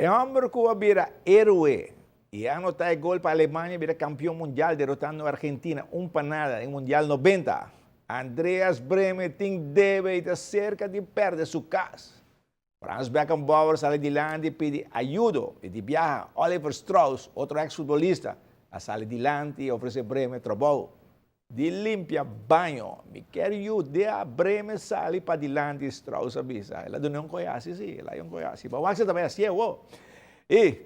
El hombre que vira héroe y anota el gol para Alemania, vira campeón mundial derrotando a Argentina, un panada en Mundial 90. Andreas Brehme debe ir cerca de perder su casa. Frans Beckenbauer sale adelante y pide ayuda y viaja Oliver Strauss, otro exfutbolista, a sale adelante y ofrece Brehme trabajo. De limpia banho. Me quero ajudar, Brehme sale para adelante e Strauss avisa. Ela não conhece, sim, ela não conhece. Mas você também assim, E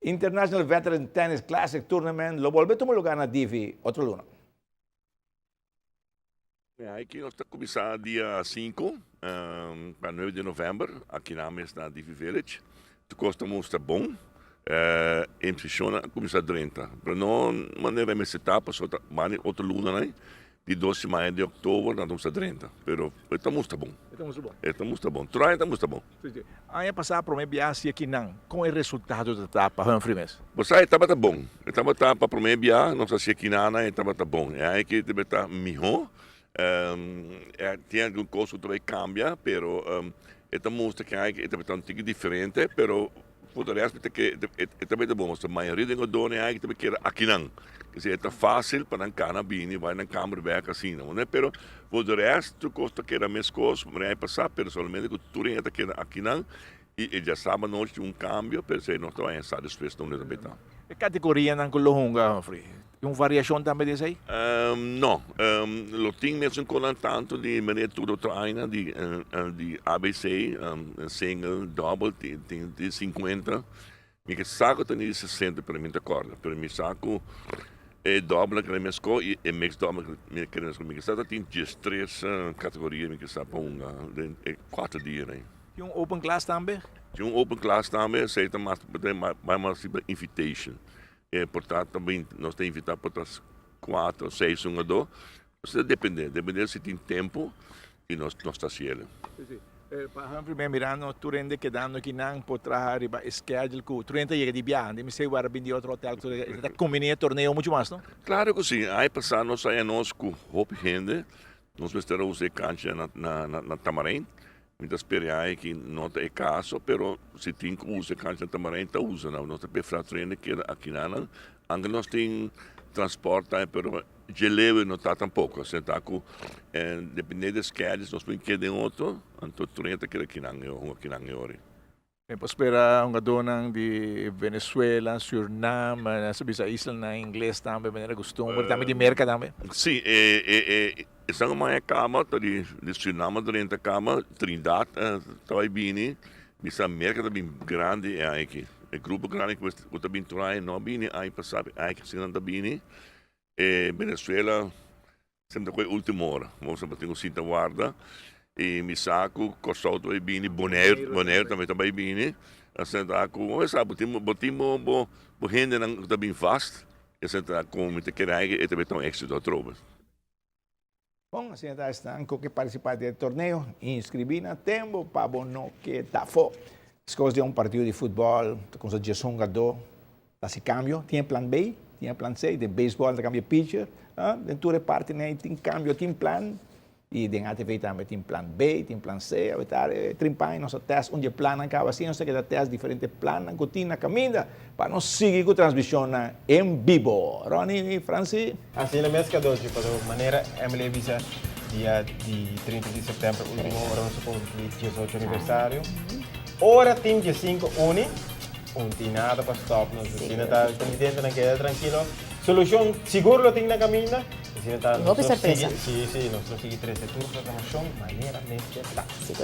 International Veteran Tennis Classic Tournament, lo volve a tomar lugar na Divi, outro luna. Aqui nós estamos começando dia 5 para 9 de novembro, aqui na Divi Village. Tu gosta muito bom. Em funciona começar 30. Para não maneira mais etapa, só outra luna, né? De 12 de maio de outubro, nós vamos a 30. Pero está muito bom. Está muito bom. Está muito bom. Trai está muito bom. Ano passado, para mim, viagem aqui não. Qual é o resultado da etapa, Humphrey Mess? Você estava bom. Estava para o meu viagem, não sei se aqui não, estava bom. É aí que deve estar melhor. Tem algum coisa que cambia, pero está mostra que deve estar um pouco diferente, pero por o resto é também bom. A maioria dos donos é que também aqui não. Quer dizer, é fácil para não cara bem, vai na câmera ver assim, não é? Pero por o resto, custa que era mais coisa, mas é passar, pero somente que tu renta que aqui não e já sabe não de cambio, pero se não está satisfeito não é também tá. Que categoria não colocou Humphrey? Uma variação também desse aí? Não, lo tem mesmo com tanto de maneira tudo treina de ABC, single, double, tem 50. Me saco tem de 60 para mim da corda, para mim saco é double que me esco e mix double que me esco. Me saco tem 3 categorias, me saco é 4 dias, né? Tem open class também? Tem open class também, sei também mais invitation. Portanto, também nós temos que invitar para outras 4, 6, 1 ou 2. Isso depende se tem tempo e nós está cielo. Para Humphrey, mirando, tu rende quedando aqui não por trabalhar e schedule que tu rende chega de viagem, me sei agora bem de outro hotel, tu está combinando torneio muito mais, não? Claro que sim. Aí passar nós saímos com roupa gente, nós vamos usar cancha na Tamarém. Muitas experiência que não é caso, pero se tem que usar cancha na Tamarém, está usando. Nós temos para treinar aqui não. Ainda nós tem transporte, pero geleio não está tampouco. Se está com dependendo das schedules, nós podemos querer outro, então treina aqui não hora. Depois espera dona de Venezuela, Suriname, sabe essa isla na inglês também, maneira costume, também de merca também. Sim, essa é uma cama, de Suriname durante a cama, Trindade, está bem, essa merca também grande é aqui. O grupo grande que você também traz, não bem, aí passar, aí que se não está bem, Venezuela sempre foi a última hora, vamos ter um cinta guarda. E me saco, costou também bem, Bonaire também está bem, assim tá com, sabe, botamos gente não está bem fast, assim tá com muita querência e também tão éxito a tropa. Bom, assim está que participar do torneio, inscrever na tempo para não que tá fora. Escolhe de partido de futebol, com a gestão jogador, tá se cambio, tem plan B, tem plan C, de beisebol, de cambio pitcher, dentro de parte né, tem cambio, tem plan. E den ATV também tem plan B, tem plan C, trimpar nosso teste, onde plano acaba assim, nós temos teste diferentes planos, cotina, caminha, para nós seguir com a transmissão em vivo. Ronnie e Francis? Assim, na mesma coisa, de maneira, Emily Visa, dia de 30 de setembro, último hora, nosso 18 aniversário. Hora tem dia 5, não tem nada para stop, nós está dentro naquela tranquilo. Solução, seguro lo tem na caminha. No, pues sorpresa. Sí, nosotros seguimos 13 turnos de programación, manera, mente,